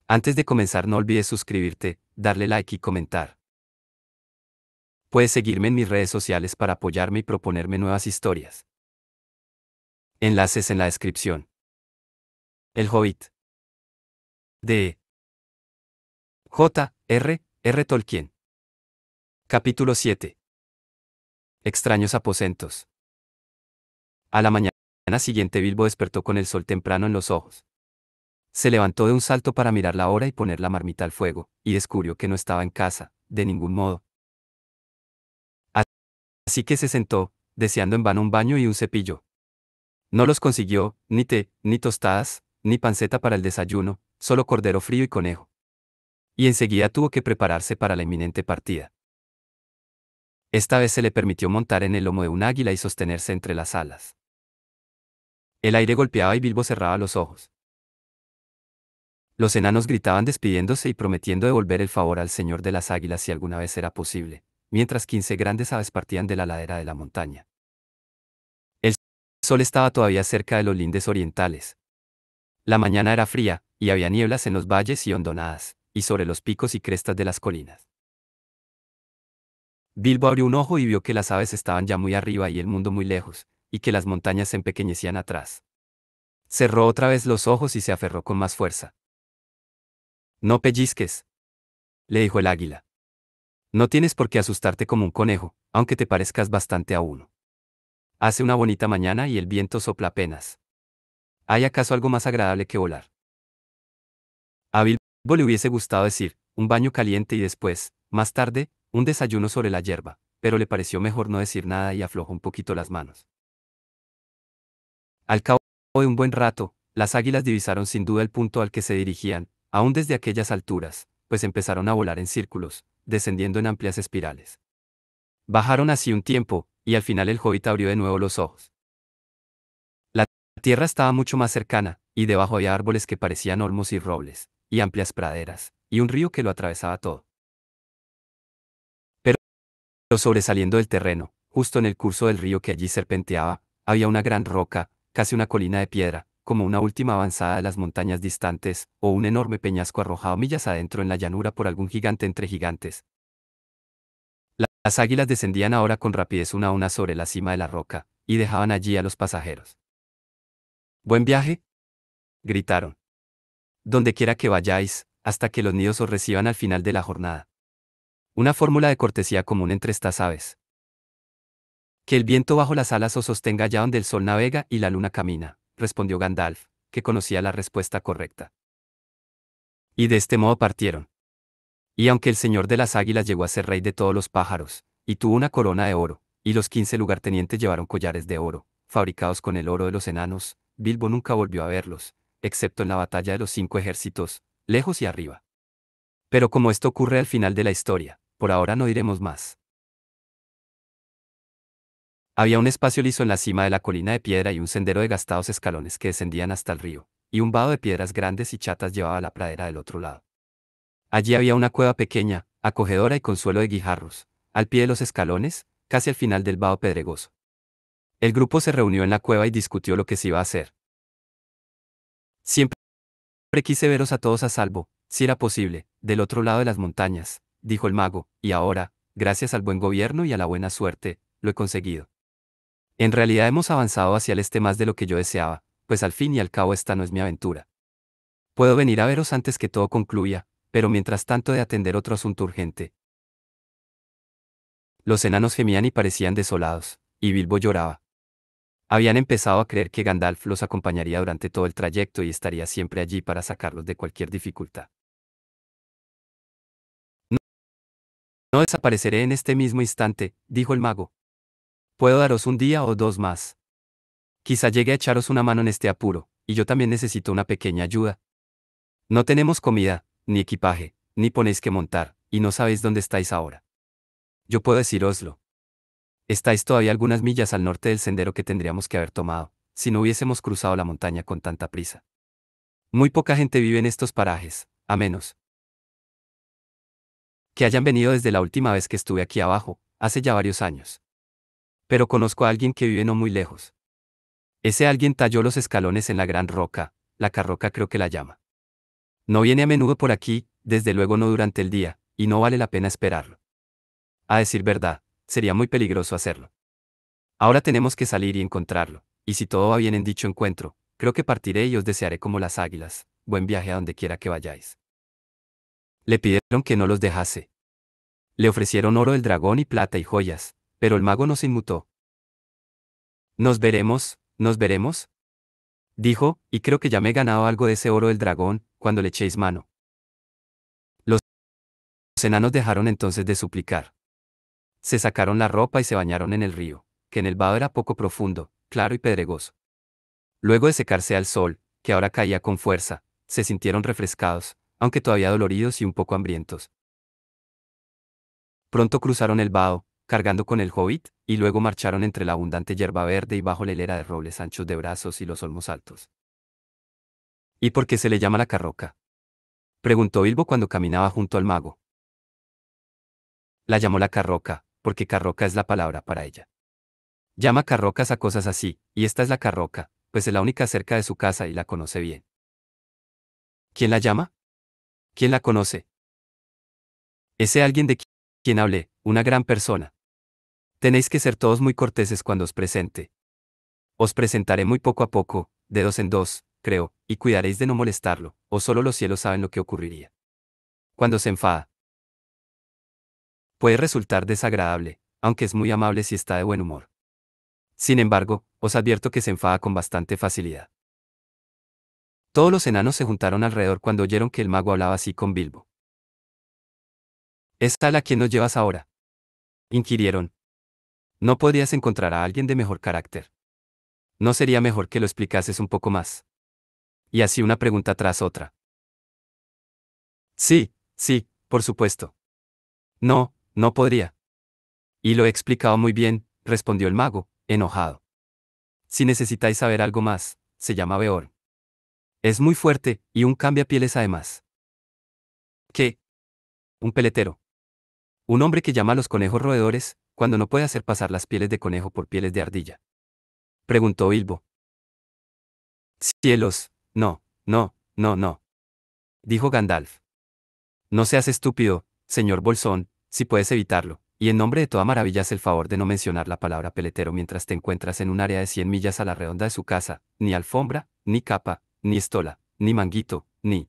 Antes de comenzar no olvides suscribirte, darle like y comentar. Puedes seguirme en mis redes sociales para apoyarme y proponerme nuevas historias. Enlaces en la descripción. El Hobbit. De J. R. Tolkien. Capítulo 7. Extraños aposentos. A la mañana siguiente Bilbo despertó con el sol temprano en los ojos. Se levantó de un salto para mirar la hora y poner la marmita al fuego, y descubrió que no estaba en casa, de ningún modo. Así que se sentó, deseando en vano un baño y un cepillo. No los consiguió, ni té, ni tostadas, ni panceta para el desayuno, solo cordero frío y conejo. Y enseguida tuvo que prepararse para la inminente partida. Esta vez se le permitió montar en el lomo de un águila y sostenerse entre las alas. El aire golpeaba y Bilbo cerraba los ojos. Los enanos gritaban despidiéndose y prometiendo devolver el favor al señor de las águilas si alguna vez era posible, mientras 15 grandes aves partían de la ladera de la montaña. El sol estaba todavía cerca de los lindes orientales. La mañana era fría, y había nieblas en los valles y hondonadas, y sobre los picos y crestas de las colinas. Bilbo abrió un ojo y vio que las aves estaban ya muy arriba y el mundo muy lejos, y que las montañas se empequeñecían atrás. Cerró otra vez los ojos y se aferró con más fuerza. No pellizques, le dijo el águila. No tienes por qué asustarte como un conejo, aunque te parezcas bastante a uno. Hace una bonita mañana y el viento sopla apenas. ¿Hay acaso algo más agradable que volar? A Bilbo le hubiese gustado decir, un baño caliente y después, más tarde, un desayuno sobre la hierba, pero le pareció mejor no decir nada y aflojó un poquito las manos. Al cabo de un buen rato, las águilas divisaron sin duda el punto al que se dirigían, aún desde aquellas alturas, pues empezaron a volar en círculos, descendiendo en amplias espirales. Bajaron así un tiempo, y al final el hobbit abrió de nuevo los ojos. La tierra estaba mucho más cercana, y debajo había árboles que parecían olmos y robles, y amplias praderas, y un río que lo atravesaba todo. Pero sobresaliendo del terreno, justo en el curso del río que allí serpenteaba, había una gran roca, casi una colina de piedra, como una última avanzada de las montañas distantes, o un enorme peñasco arrojado millas adentro en la llanura por algún gigante entre gigantes. Las águilas descendían ahora con rapidez una a una sobre la cima de la roca, y dejaban allí a los pasajeros. «¿Buen viaje?», gritaron. «Donde quiera que vayáis, hasta que los nidos os reciban al final de la jornada». Una fórmula de cortesía común entre estas aves. «Que el viento bajo las alas os sostenga allá donde el sol navega y la luna camina», respondió Gandalf, que conocía la respuesta correcta. Y de este modo partieron. Y aunque el señor de las águilas llegó a ser rey de todos los pájaros, y tuvo una corona de oro, y los 15 lugartenientes llevaron collares de oro, fabricados con el oro de los enanos, Bilbo nunca volvió a verlos, excepto en la batalla de los 5 ejércitos, lejos y arriba. Pero como esto ocurre al final de la historia, por ahora no diremos más. Había un espacio liso en la cima de la colina de piedra y un sendero de gastados escalones que descendían hasta el río, y un vado de piedras grandes y chatas llevaba a la pradera del otro lado. Allí había una cueva pequeña, acogedora y con suelo de guijarros, al pie de los escalones, casi al final del vado pedregoso. El grupo se reunió en la cueva y discutió lo que se iba a hacer. «Siempre quise veros a todos a salvo, si era posible, del otro lado de las montañas», dijo el mago, «y ahora, gracias al buen gobierno y a la buena suerte, lo he conseguido. En realidad hemos avanzado hacia el este más de lo que yo deseaba, pues al fin y al cabo esta no es mi aventura. Puedo venir a veros antes que todo concluya, pero mientras tanto he de atender otro asunto urgente». Los enanos gemían y parecían desolados, y Bilbo lloraba. Habían empezado a creer que Gandalf los acompañaría durante todo el trayecto y estaría siempre allí para sacarlos de cualquier dificultad. «No, no desapareceré en este mismo instante», dijo el mago. «Puedo daros un día o 2 más. Quizá llegue a echaros una mano en este apuro, y yo también necesito una pequeña ayuda. No tenemos comida, ni equipaje, ni ponéis que montar, y no sabéis dónde estáis ahora. Yo puedo decíroslo. Estáis todavía algunas millas al norte del sendero que tendríamos que haber tomado, si no hubiésemos cruzado la montaña con tanta prisa. Muy poca gente vive en estos parajes, a menos que hayan venido desde la última vez que estuve aquí abajo, hace ya varios años. Pero conozco a alguien que vive no muy lejos. Ese alguien talló los escalones en la gran roca, la carroca creo que la llama. No viene a menudo por aquí, desde luego no durante el día, y no vale la pena esperarlo. A decir verdad, sería muy peligroso hacerlo. Ahora tenemos que salir y encontrarlo, y si todo va bien en dicho encuentro, creo que partiré y os desearé como las águilas, buen viaje a donde quiera que vayáis. Le pidieron que no los dejase. Le ofrecieron oro del dragón y plata y joyas, pero el mago no se inmutó. Nos veremos, dijo, y creo que ya me he ganado algo de ese oro del dragón, cuando le echéis mano. Los enanos dejaron entonces de suplicar. Se sacaron la ropa y se bañaron en el río, que en el vado era poco profundo, claro y pedregoso. Luego de secarse al sol, que ahora caía con fuerza, se sintieron refrescados, aunque todavía doloridos y un poco hambrientos. Pronto cruzaron el vado, cargando con el hobbit, y luego marcharon entre la abundante hierba verde y bajo la hilera de robles anchos de brazos y los olmos altos. ¿Y por qué se le llama la carroca?, preguntó Bilbo cuando caminaba junto al mago. La llamó la carroca, porque carroca es la palabra para ella. Llama carrocas a cosas así, y esta es la carroca, pues es la única cerca de su casa y la conoce bien. ¿Quién la llama? ¿Quién la conoce? Ese alguien de quien hablé, una gran persona. Tenéis que ser todos muy corteses cuando os presente. Os presentaré muy poco a poco, de dos en dos, creo, y cuidaréis de no molestarlo, o solo los cielos saben lo que ocurriría. Cuando se enfada. Puede resultar desagradable, aunque es muy amable si está de buen humor. Sin embargo, os advierto que se enfada con bastante facilidad. Todos los enanos se juntaron alrededor cuando oyeron que el mago hablaba así con Bilbo. ¿Es tal a quien nos llevas ahora?, inquirieron. ¿No podrías encontrar a alguien de mejor carácter? ¿No sería mejor que lo explicases un poco más? Y así una pregunta tras otra. Sí, sí, por supuesto. No, no podría. Y lo he explicado muy bien, respondió el mago, enojado. Si necesitáis saber algo más, se llama Beorn. Es muy fuerte, y un cambiapieles además. ¿Qué? Un peletero. Un hombre que llama a los conejos roedores, cuando no puede hacer pasar las pieles de conejo por pieles de ardilla. Preguntó Bilbo. Cielos, no, no, no, no, dijo Gandalf. No seas estúpido, señor Bolsón, si puedes evitarlo, y en nombre de toda maravilla haz el favor de no mencionar la palabra peletero mientras te encuentras en un área de 100 millas a la redonda de su casa, ni alfombra, ni capa, ni estola, ni manguito, ni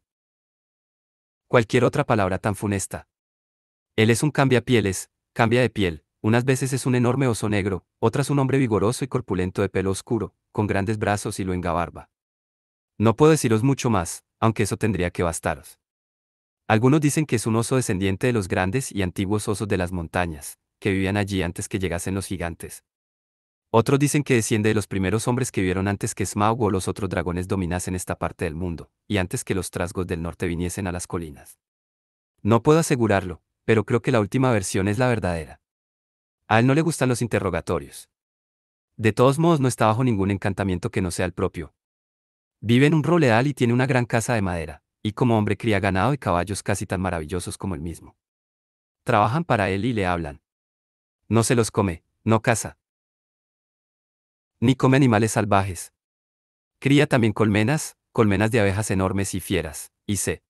cualquier otra palabra tan funesta. Él es un cambiapieles, cambia de piel, unas veces es un enorme oso negro, otras un hombre vigoroso y corpulento de pelo oscuro, con grandes brazos y luenga barba. No puedo deciros mucho más, aunque eso tendría que bastaros. Algunos dicen que es un oso descendiente de los grandes y antiguos osos de las montañas, que vivían allí antes que llegasen los gigantes. Otros dicen que desciende de los primeros hombres que vivieron antes que Smaug o los otros dragones dominasen esta parte del mundo, y antes que los trasgos del norte viniesen a las colinas. No puedo asegurarlo, pero creo que la última versión es la verdadera. A él no le gustan los interrogatorios. De todos modos no está bajo ningún encantamiento que no sea el propio. Vive en un roledal y tiene una gran casa de madera, y como hombre cría ganado y caballos casi tan maravillosos como él mismo. Trabajan para él y le hablan. No se los come, no caza. Ni come animales salvajes. Cría también colmenas, colmenas de abejas enormes y fieras, y se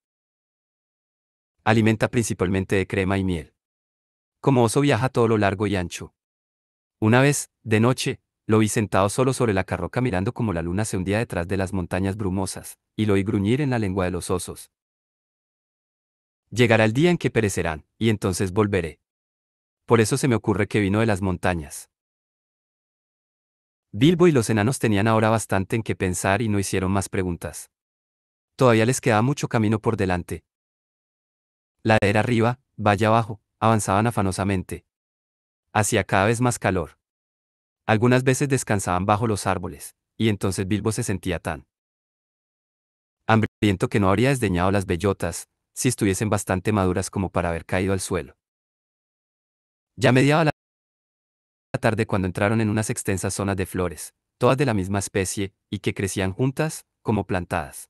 alimenta principalmente de crema y miel. Como oso viaja todo lo largo y ancho. Una vez, de noche, lo vi sentado solo sobre la carroca mirando como la luna se hundía detrás de las montañas brumosas, y lo oí gruñir en la lengua de los osos. Llegará el día en que perecerán, y entonces volveré. Por eso se me ocurre que vino de las montañas. Bilbo y los enanos tenían ahora bastante en qué pensar y no hicieron más preguntas. Todavía les quedaba mucho camino por delante. Ladera arriba, valle abajo, avanzaban afanosamente. Hacía cada vez más calor. Algunas veces descansaban bajo los árboles, y entonces Bilbo se sentía tan hambriento que no habría desdeñado las bellotas, si estuviesen bastante maduras como para haber caído al suelo. Ya mediaba la tarde cuando entraron en unas extensas zonas de flores, todas de la misma especie, y que crecían juntas, como plantadas.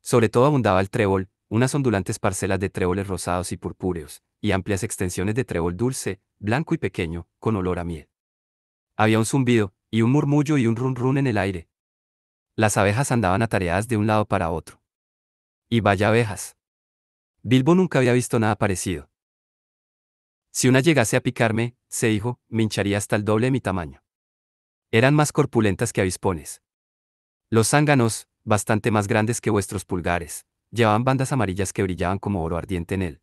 Sobre todo abundaba el trébol, unas ondulantes parcelas de tréboles rosados y purpúreos, y amplias extensiones de trébol dulce, blanco y pequeño, con olor a miel. Había un zumbido, y un murmullo y un run run en el aire. Las abejas andaban atareadas de un lado para otro. Y vaya abejas. Bilbo nunca había visto nada parecido. Si una llegase a picarme, se dijo, me hincharía hasta el doble de mi tamaño. Eran más corpulentas que avispones. Los zánganos, bastante más grandes que vuestros pulgares, llevaban bandas amarillas que brillaban como oro ardiente en él.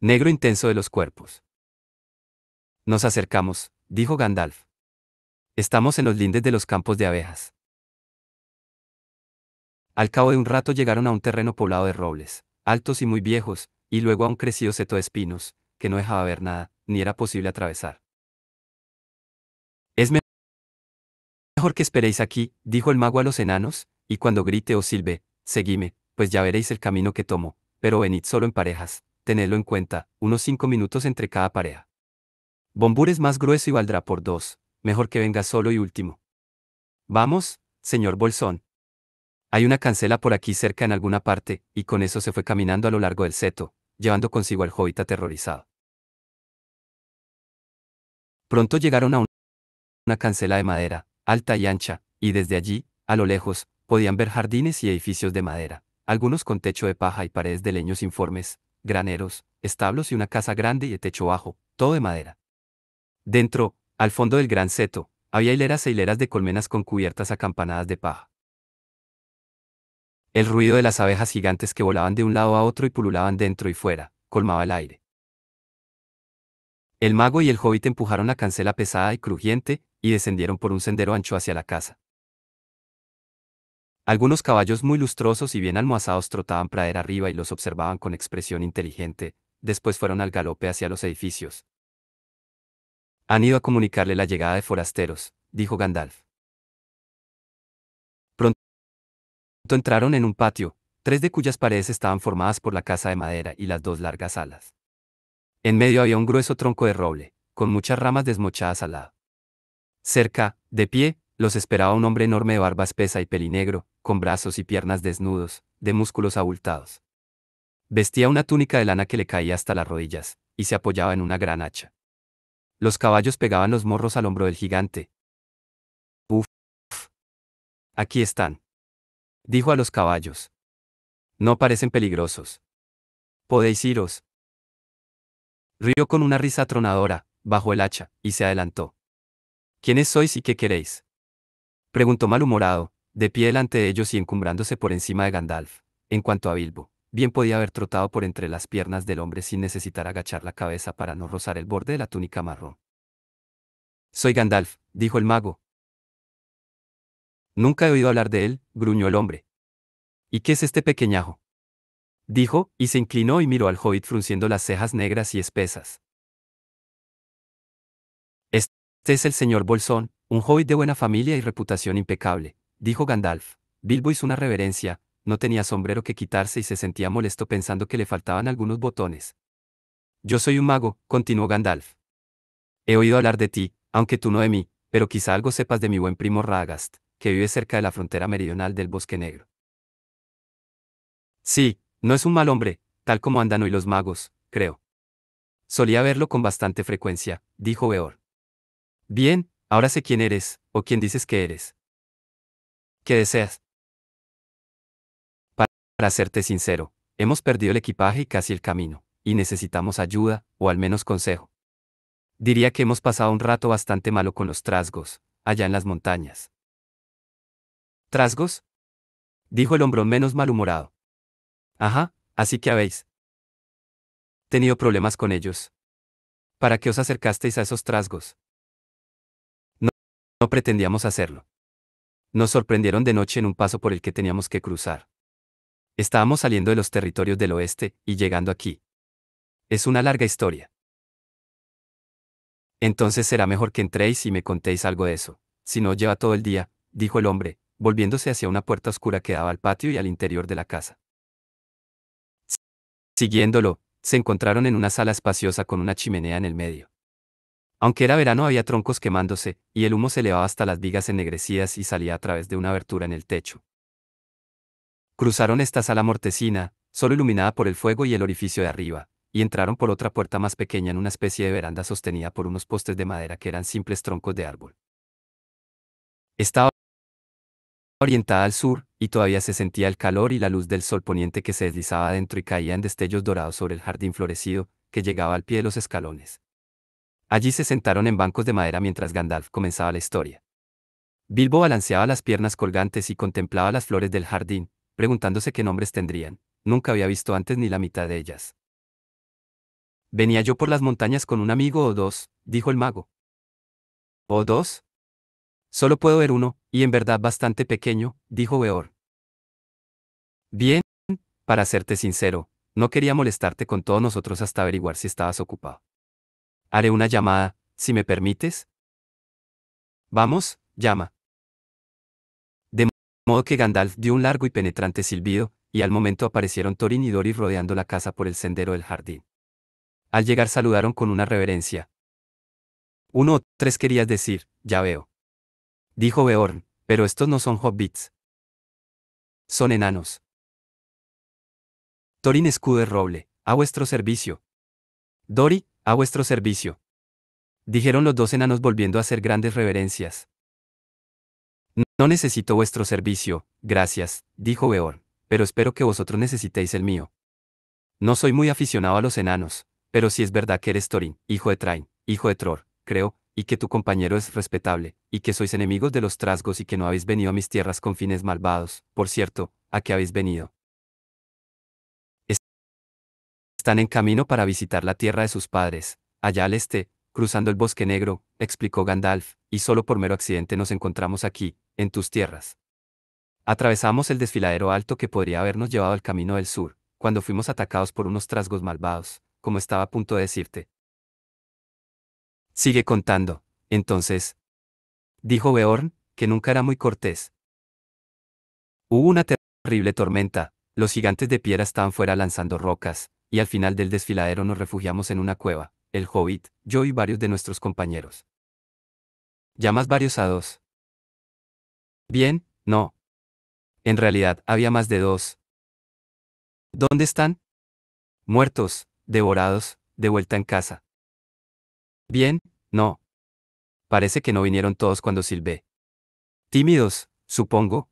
Negro intenso de los cuerpos. Nos acercamos, dijo Gandalf. Estamos en los lindes de los campos de abejas. Al cabo de un rato llegaron a un terreno poblado de robles, altos y muy viejos, y luego a un crecido seto de espinos, que no dejaba ver nada, ni era posible atravesar. Es mejor que esperéis aquí, dijo el mago a los enanos, y cuando grite o silbe, seguidme, pues ya veréis el camino que tomo, pero venid solo en parejas, tenedlo en cuenta, unos 5 minutos entre cada pareja. Bombur es más grueso y valdrá por 2, mejor que venga solo y último. Vamos, señor Bolsón. Hay una cancela por aquí cerca en alguna parte, y con eso se fue caminando a lo largo del seto, llevando consigo al hobbit aterrorizado. Pronto llegaron a una cancela de madera, alta y ancha, y desde allí, a lo lejos, podían ver jardines y edificios de madera, algunos con techo de paja y paredes de leños informes, graneros, establos y una casa grande y de techo bajo, todo de madera. Dentro, al fondo del gran seto, había hileras e hileras de colmenas con cubiertas acampanadas de paja. El ruido de las abejas gigantes que volaban de un lado a otro y pululaban dentro y fuera, colmaba el aire. El mago y el hobbit empujaron la cancela pesada y crujiente, y descendieron por un sendero ancho hacia la casa. Algunos caballos muy lustrosos y bien almohazados trotaban pradera arriba y los observaban con expresión inteligente, después fueron al galope hacia los edificios. Han ido a comunicarle la llegada de forasteros, dijo Gandalf. Pronto entraron en un patio, 3 de cuyas paredes estaban formadas por la casa de madera y las 2 largas salas. En medio había un grueso tronco de roble, con muchas ramas desmochadas al lado. Cerca, de pie, los esperaba un hombre enorme de barba espesa y pelinegro, con brazos y piernas desnudos, de músculos abultados. Vestía una túnica de lana que le caía hasta las rodillas, y se apoyaba en una gran hacha. Los caballos pegaban los morros al hombro del gigante. Uf, aquí están. Dijo a los caballos. No parecen peligrosos. Podéis iros. Rió con una risa atronadora, bajó el hacha, y se adelantó. ¿Quiénes sois y qué queréis? Preguntó malhumorado, de pie delante de ellos y encumbrándose por encima de Gandalf. En cuanto a Bilbo, bien podía haber trotado por entre las piernas del hombre sin necesitar agachar la cabeza para no rozar el borde de la túnica marrón. Soy Gandalf, dijo el mago. Nunca he oído hablar de él, gruñó el hombre. ¿Y qué es este pequeñajo? Dijo, y se inclinó y miró al hobbit frunciendo las cejas negras y espesas. Este es el señor Bolsón, un hobbit de buena familia y reputación impecable, dijo Gandalf. Bilbo hizo una reverencia, no tenía sombrero que quitarse y se sentía molesto pensando que le faltaban algunos botones. Yo soy un mago, continuó Gandalf. He oído hablar de ti, aunque tú no de mí, pero quizá algo sepas de mi buen primo Radagast, que vive cerca de la frontera meridional del Bosque Negro. Sí, no es un mal hombre, tal como andan hoy los magos, creo. Solía verlo con bastante frecuencia, dijo Beor. Bien, ahora sé quién eres, o quién dices que eres. ¿Qué deseas? Para serte sincero, hemos perdido el equipaje y casi el camino, y necesitamos ayuda, o al menos consejo. Diría que hemos pasado un rato bastante malo con los trasgos, allá en las montañas. ¿Trasgos? Dijo el hombrón menos malhumorado. Ajá, así que habéis tenido problemas con ellos. ¿Para qué os acercasteis a esos trasgos? No, no pretendíamos hacerlo. Nos sorprendieron de noche en un paso por el que teníamos que cruzar. Estábamos saliendo de los territorios del oeste, y llegando aquí. Es una larga historia. Entonces será mejor que entréis y me contéis algo de eso. Si no lleva todo el día, dijo el hombre, volviéndose hacia una puerta oscura que daba al patio y al interior de la casa. Siguiéndolo, se encontraron en una sala espaciosa con una chimenea en el medio. Aunque era verano había troncos quemándose, y el humo se elevaba hasta las vigas ennegrecidas y salía a través de una abertura en el techo. Cruzaron esta sala mortecina, solo iluminada por el fuego y el orificio de arriba, y entraron por otra puerta más pequeña en una especie de veranda sostenida por unos postes de madera que eran simples troncos de árbol. Estaba orientada al sur, y todavía se sentía el calor y la luz del sol poniente que se deslizaba adentro y caía en destellos dorados sobre el jardín florecido, que llegaba al pie de los escalones. Allí se sentaron en bancos de madera mientras Gandalf comenzaba la historia. Bilbo balanceaba las piernas colgantes y contemplaba las flores del jardín, preguntándose qué nombres tendrían. Nunca había visto antes ni la mitad de ellas. Venía yo por las montañas con un amigo o dos, dijo el mago. ¿O dos? Solo puedo ver uno, y en verdad bastante pequeño, dijo Beorn. Bien, para serte sincero, no quería molestarte con todos nosotros hasta averiguar si estabas ocupado. Haré una llamada, si me permites. Vamos, llama. De modo que Gandalf dio un largo y penetrante silbido, y al momento aparecieron Thorin y Dori rodeando la casa por el sendero del jardín. Al llegar saludaron con una reverencia. Uno o tres querías decir, ya veo. Dijo Beorn, pero estos no son hobbits. Son enanos. Thorin escudo de roble, a vuestro servicio. Dori, a vuestro servicio. Dijeron los dos enanos volviendo a hacer grandes reverencias. No necesito vuestro servicio, gracias, dijo Beorn, pero espero que vosotros necesitéis el mío. No soy muy aficionado a los enanos, pero si es verdad que eres Thorin, hijo de Train, hijo de Tror, creo, y que tu compañero es respetable, y que sois enemigos de los trasgos y que no habéis venido a mis tierras con fines malvados, por cierto, ¿a qué habéis venido? Están en camino para visitar la tierra de sus padres, allá al este, cruzando el bosque negro, explicó Gandalf, y solo por mero accidente nos encontramos aquí, en tus tierras. Atravesamos el desfiladero alto que podría habernos llevado al camino del sur, cuando fuimos atacados por unos trasgos malvados, como estaba a punto de decirte. Sigue contando, entonces. Dijo Beorn, que nunca era muy cortés. Hubo una terrible tormenta, los gigantes de piedra estaban fuera lanzando rocas, y al final del desfiladero nos refugiamos en una cueva, el hobbit, yo y varios de nuestros compañeros. ¿Llamas varios a dos? Bien, no. En realidad, había más de dos. ¿Dónde están? Muertos, devorados, de vuelta en casa. Bien, no. Parece que no vinieron todos cuando silbé. Tímidos, supongo.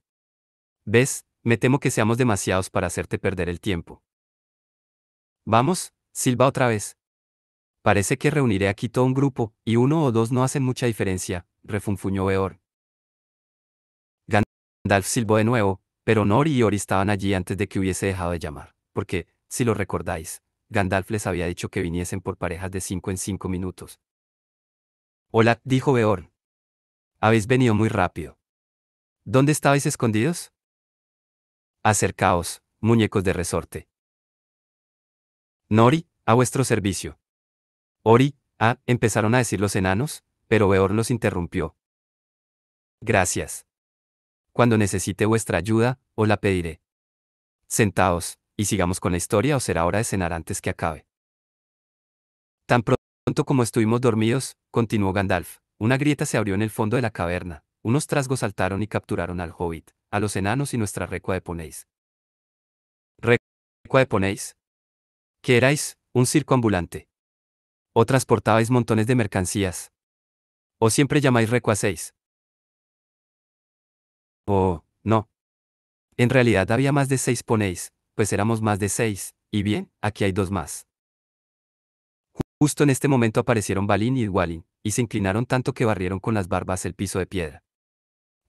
¿Ves? Me temo que seamos demasiados para hacerte perder el tiempo. Vamos, silba otra vez. Parece que reuniré aquí todo un grupo, y uno o dos no hacen mucha diferencia, refunfuñó Beorn. Gandalf silbó de nuevo, pero Nori y Ori estaban allí antes de que hubiese dejado de llamar, porque, si lo recordáis, Gandalf les había dicho que viniesen por parejas de 5 en 5 minutos. Hola, dijo Beorn. Habéis venido muy rápido. ¿Dónde estabais escondidos? Acercaos, muñecos de resorte. Nori, a vuestro servicio. Ori, empezaron a decir los enanos, pero Beorn los interrumpió. Gracias. Cuando necesite vuestra ayuda, os la pediré. Sentaos, y sigamos con la historia o será hora de cenar antes que acabe. Tan pronto como estuvimos dormidos, continuó Gandalf, una grieta se abrió en el fondo de la caverna, unos trasgos saltaron y capturaron al hobbit, a los enanos y nuestra recua de ponéis. ¿Recua de ponéis? ¿Qué erais? ¿Un circo ambulante? ¿O transportabais montones de mercancías? ¿O siempre llamáis recua 6? Oh, no. En realidad había más de 6 ponéis, pues éramos más de 6, y bien, aquí hay dos más. Justo en este momento aparecieron Balin y Dwalin, y se inclinaron tanto que barrieron con las barbas el piso de piedra.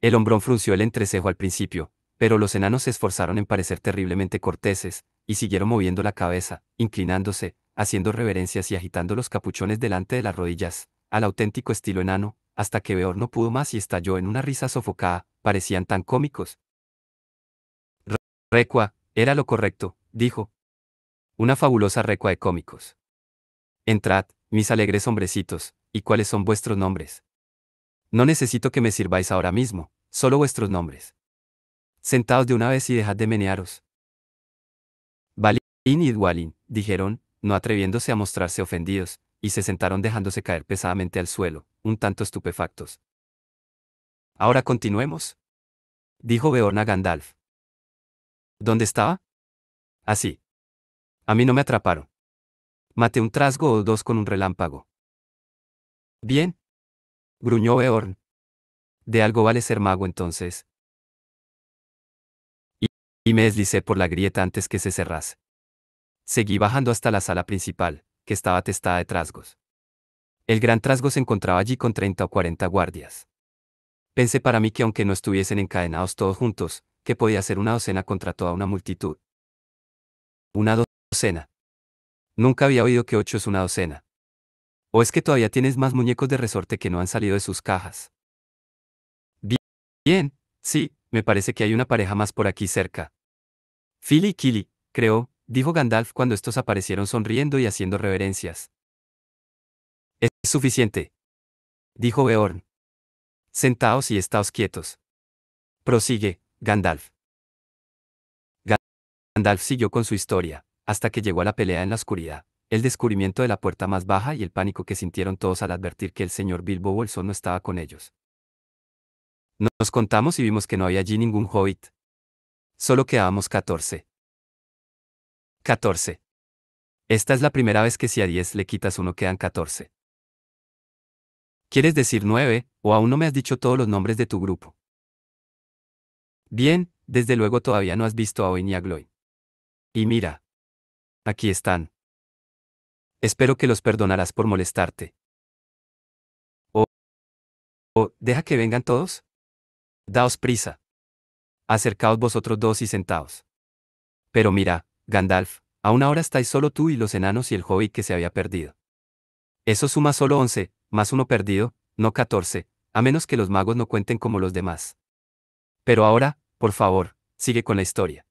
El hombrón frunció el entrecejo al principio, pero los enanos se esforzaron en parecer terriblemente corteses, y siguieron moviendo la cabeza, inclinándose, haciendo reverencias y agitando los capuchones delante de las rodillas, al auténtico estilo enano, hasta que Beorn no pudo más y estalló en una risa sofocada, parecían tan cómicos. Recua, era lo correcto, dijo. Una fabulosa recua de cómicos. Entrad, mis alegres hombrecitos, ¿y cuáles son vuestros nombres? No necesito que me sirváis ahora mismo, solo vuestros nombres. Sentaos de una vez y dejad de menearos. Balin y Dwalin, dijeron, no atreviéndose a mostrarse ofendidos, y se sentaron dejándose caer pesadamente al suelo, un tanto estupefactos. Ahora continuemos, dijo Beorn a Gandalf. ¿Dónde estaba? Así. A mí no me atraparon. Maté un trasgo o dos con un relámpago. Bien, gruñó Beorn. De algo vale ser mago entonces. y me deslicé por la grieta antes que se cerrase. Seguí bajando hasta la sala principal, que estaba atestada de trasgos. El gran trasgo se encontraba allí con 30 o 40 guardias. Pensé para mí que aunque no estuviesen encadenados todos juntos, que podía ser una docena contra toda una multitud. Una docena. Nunca había oído que 8 es una docena. ¿O es que todavía tienes más muñecos de resorte que no han salido de sus cajas? Bien, sí, me parece que hay una pareja más por aquí cerca. Philly y Killy, creo, dijo Gandalf cuando estos aparecieron sonriendo y haciendo reverencias. Es suficiente, dijo Beorn. Sentaos y estáos quietos. Prosigue, Gandalf. Gandalf siguió con su historia, hasta que llegó a la pelea en la oscuridad, el descubrimiento de la puerta más baja y el pánico que sintieron todos al advertir que el señor Bilbo Bolsón no estaba con ellos. Nos contamos y vimos que no había allí ningún hobbit. Solo quedábamos 14. 14. Esta es la primera vez que si a 10 le quitas uno quedan 14. ¿Quieres decir 9, o aún no me has dicho todos los nombres de tu grupo? Bien, desde luego todavía no has visto a Oin y a Gloin. Y mira. Aquí están. Espero que los perdonarás por molestarte. Deja que vengan todos. Daos prisa. Acercaos vosotros dos y sentaos. Pero mira, Gandalf, aún ahora estáis solo tú y los enanos y el hobbit que se había perdido. Eso suma solo 11, más uno perdido, no 14, a menos que los magos no cuenten como los demás. Pero ahora, por favor, sigue con la historia.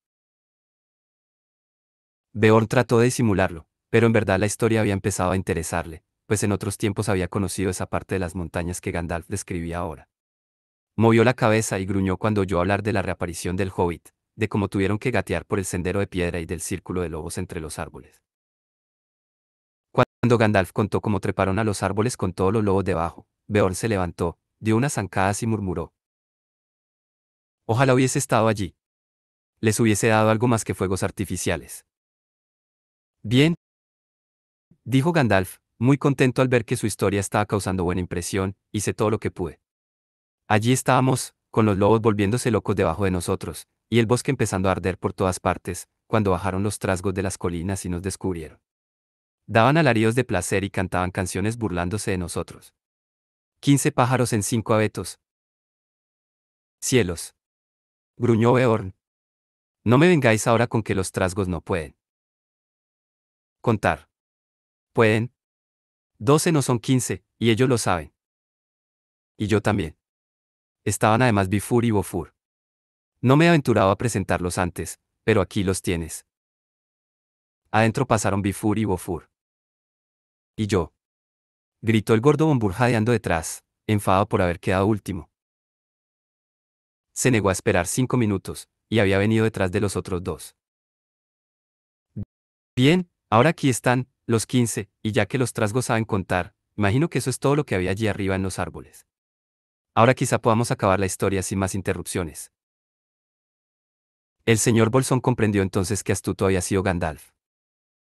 Beorn trató de disimularlo, pero en verdad la historia había empezado a interesarle, pues en otros tiempos había conocido esa parte de las montañas que Gandalf describía ahora. Movió la cabeza y gruñó cuando oyó hablar de la reaparición del hobbit, de cómo tuvieron que gatear por el sendero de piedra y del círculo de lobos entre los árboles. Cuando Gandalf contó cómo treparon a los árboles con todos los lobos debajo, Beorn se levantó, dio unas zancadas y murmuró. Ojalá hubiese estado allí. Les hubiese dado algo más que fuegos artificiales. Bien, dijo Gandalf, muy contento al ver que su historia estaba causando buena impresión, hice todo lo que pude. Allí estábamos, con los lobos volviéndose locos debajo de nosotros, y el bosque empezando a arder por todas partes, cuando bajaron los trasgos de las colinas y nos descubrieron. Daban alaridos de placer y cantaban canciones burlándose de nosotros. 15 pájaros en 5 abetos. Cielos. Gruñó Beorn. No me vengáis ahora con que los trasgos no pueden contar. Pueden. 12 no son 15, y ellos lo saben. Y yo también. Estaban además Bifur y Bofur. No me he aventurado a presentarlos antes, pero aquí los tienes. Adentro pasaron Bifur y Bofur. Y yo. Gritó el gordo Bombur jadeando detrás, enfadado por haber quedado último. Se negó a esperar 5 minutos, y había venido detrás de los otros dos. Bien, ahora aquí están, los 15, y ya que los trasgos saben contar, imagino que eso es todo lo que había allí arriba en los árboles. Ahora quizá podamos acabar la historia sin más interrupciones. El señor Bolsón comprendió entonces que astuto había sido Gandalf.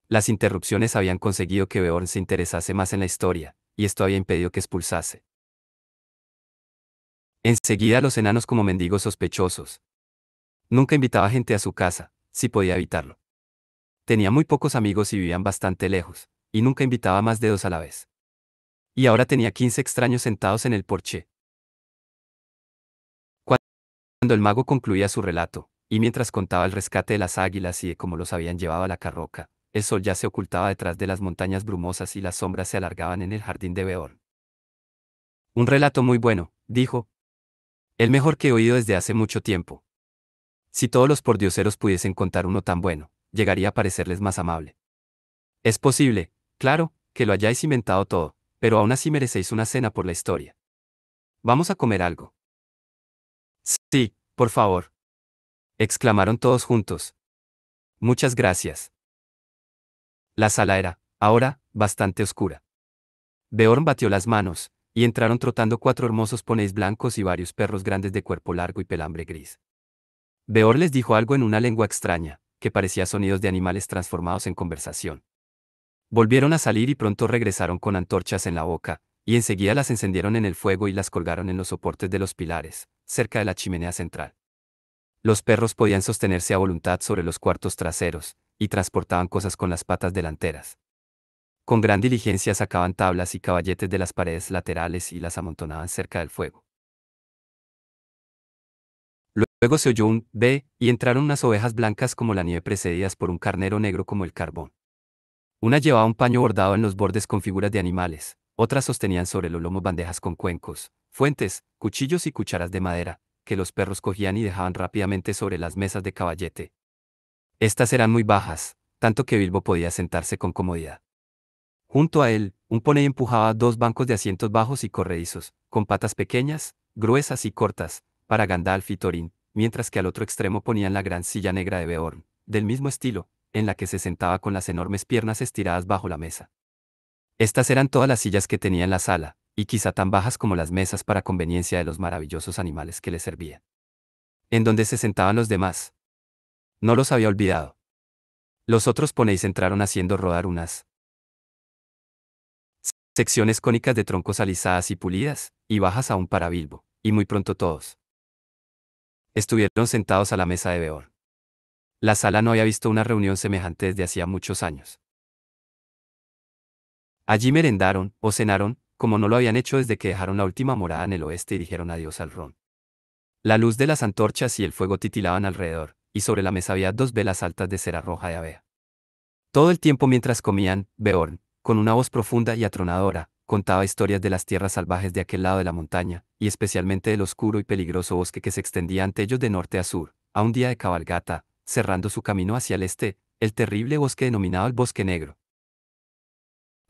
Las interrupciones habían conseguido que Beorn se interesase más en la historia, y esto había impedido que expulsase. Enseguida los enanos como mendigos sospechosos. Nunca invitaba gente a su casa, si podía evitarlo. Tenía muy pocos amigos y vivían bastante lejos, y nunca invitaba más de 2 a la vez. Y ahora tenía 15 extraños sentados en el porche. Cuando el mago concluía su relato, y mientras contaba el rescate de las águilas y de cómo los habían llevado a la carroca, el sol ya se ocultaba detrás de las montañas brumosas y las sombras se alargaban en el jardín de Beorn. Un relato muy bueno, dijo. El mejor que he oído desde hace mucho tiempo. Si todos los pordioseros pudiesen contar uno tan bueno, llegaría a parecerles más amable. Es posible, claro, que lo hayáis inventado todo, pero aún así merecéis una cena por la historia. ¿Vamos a comer algo? Sí, por favor. Exclamaron todos juntos. Muchas gracias. La sala era, ahora, bastante oscura. Beorn batió las manos, y entraron trotando 4 hermosos poneys blancos y varios perros grandes de cuerpo largo y pelambre gris. Beorn les dijo algo en una lengua extraña, que parecía sonidos de animales transformados en conversación. Volvieron a salir y pronto regresaron con antorchas en la boca, y enseguida las encendieron en el fuego y las colgaron en los soportes de los pilares, cerca de la chimenea central. Los perros podían sostenerse a voluntad sobre los cuartos traseros, y transportaban cosas con las patas delanteras. Con gran diligencia sacaban tablas y caballetes de las paredes laterales y las amontonaban cerca del fuego. Luego se oyó un «ve», y entraron unas ovejas blancas como la nieve precedidas por un carnero negro como el carbón. Una llevaba un paño bordado en los bordes con figuras de animales, otras sostenían sobre los lomos bandejas con cuencos, fuentes, cuchillos y cucharas de madera, que los perros cogían y dejaban rápidamente sobre las mesas de caballete. Estas eran muy bajas, tanto que Bilbo podía sentarse con comodidad. Junto a él, un poney empujaba dos bancos de asientos bajos y corredizos, con patas pequeñas, gruesas y cortas, para Gandalf y Thorin, mientras que al otro extremo ponían la gran silla negra de Beorn, del mismo estilo, en la que se sentaba con las enormes piernas estiradas bajo la mesa. Estas eran todas las sillas que tenía en la sala, y quizá tan bajas como las mesas para conveniencia de los maravillosos animales que le servían. En donde se sentaban los demás. No los había olvidado. Los otros poneys entraron haciendo rodar unas secciones cónicas de troncos alisadas y pulidas, y bajas aún para Bilbo, y muy pronto todos estuvieron sentados a la mesa de Beorn. La sala no había visto una reunión semejante desde hacía muchos años. Allí merendaron, o cenaron, como no lo habían hecho desde que dejaron la última morada en el oeste y dijeron adiós al ron. La luz de las antorchas y el fuego titilaban alrededor, y sobre la mesa había dos velas altas de cera roja de Avea. Todo el tiempo mientras comían, Beorn, con una voz profunda y atronadora, contaba historias de las tierras salvajes de aquel lado de la montaña, y especialmente del oscuro y peligroso bosque que se extendía ante ellos de norte a sur, a un día de cabalgata, cerrando su camino hacia el este, el terrible bosque denominado el Bosque Negro.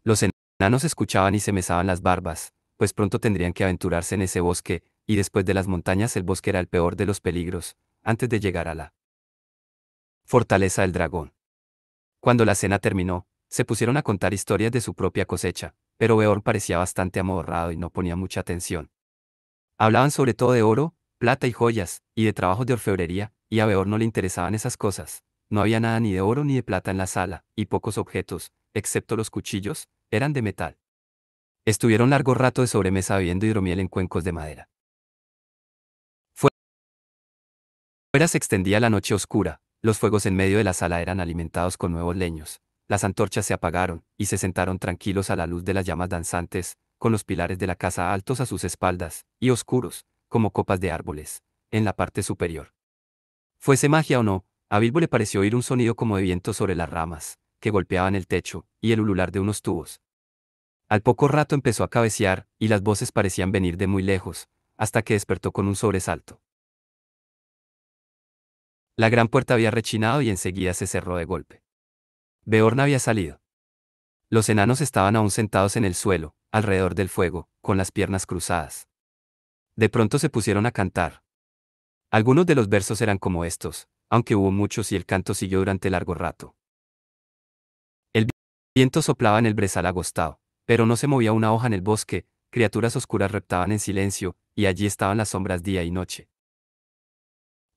Los enanos escuchaban y se mesaban las barbas, pues pronto tendrían que aventurarse en ese bosque, y después de las montañas el bosque era el peor de los peligros, antes de llegar a la fortaleza del dragón. Cuando la cena terminó, se pusieron a contar historias de su propia cosecha, pero Beorn parecía bastante amodorrado y no ponía mucha atención. Hablaban sobre todo de oro, plata y joyas, y de trabajos de orfebrería, y a Beorn no le interesaban esas cosas. No había nada ni de oro ni de plata en la sala, y pocos objetos, excepto los cuchillos, eran de metal. Estuvieron largo rato de sobremesa bebiendo hidromiel en cuencos de madera. Fuera se extendía la noche oscura, los fuegos en medio de la sala eran alimentados con nuevos leños, las antorchas se apagaron, y se sentaron tranquilos a la luz de las llamas danzantes, con los pilares de la casa altos a sus espaldas, y oscuros, como copas de árboles, en la parte superior. Fuese magia o no, a Bilbo le pareció oír un sonido como de viento sobre las ramas, que golpeaban el techo, y el ulular de unos tubos. Al poco rato empezó a cabecear, y las voces parecían venir de muy lejos, hasta que despertó con un sobresalto. La gran puerta había rechinado y enseguida se cerró de golpe. Beorn había salido. Los enanos estaban aún sentados en el suelo, alrededor del fuego, con las piernas cruzadas. De pronto se pusieron a cantar. Algunos de los versos eran como estos, aunque hubo muchos y el canto siguió durante largo rato. El viento soplaba en el brezal agostado, pero no se movía una hoja en el bosque, criaturas oscuras reptaban en silencio, y allí estaban las sombras día y noche.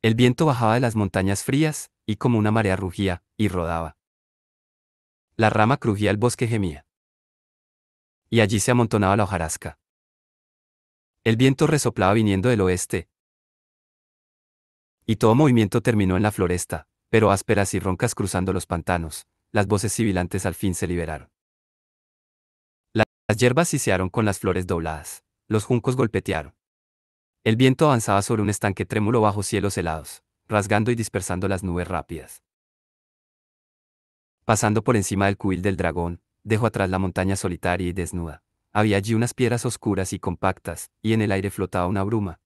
El viento bajaba de las montañas frías, y como una marea rugía, y rodaba. La rama crujía, el bosque gemía. Y allí se amontonaba la hojarasca. El viento resoplaba viniendo del oeste. Y todo movimiento terminó en la floresta, pero ásperas y roncas cruzando los pantanos, las voces sibilantes al fin se liberaron. Las hierbas sisearon con las flores dobladas, los juncos golpetearon. El viento avanzaba sobre un estanque trémulo bajo cielos helados, rasgando y dispersando las nubes rápidas. Pasando por encima del cubil del dragón, dejó atrás la montaña solitaria y desnuda. Había allí unas piedras oscuras y compactas, y en el aire flotaba una bruma.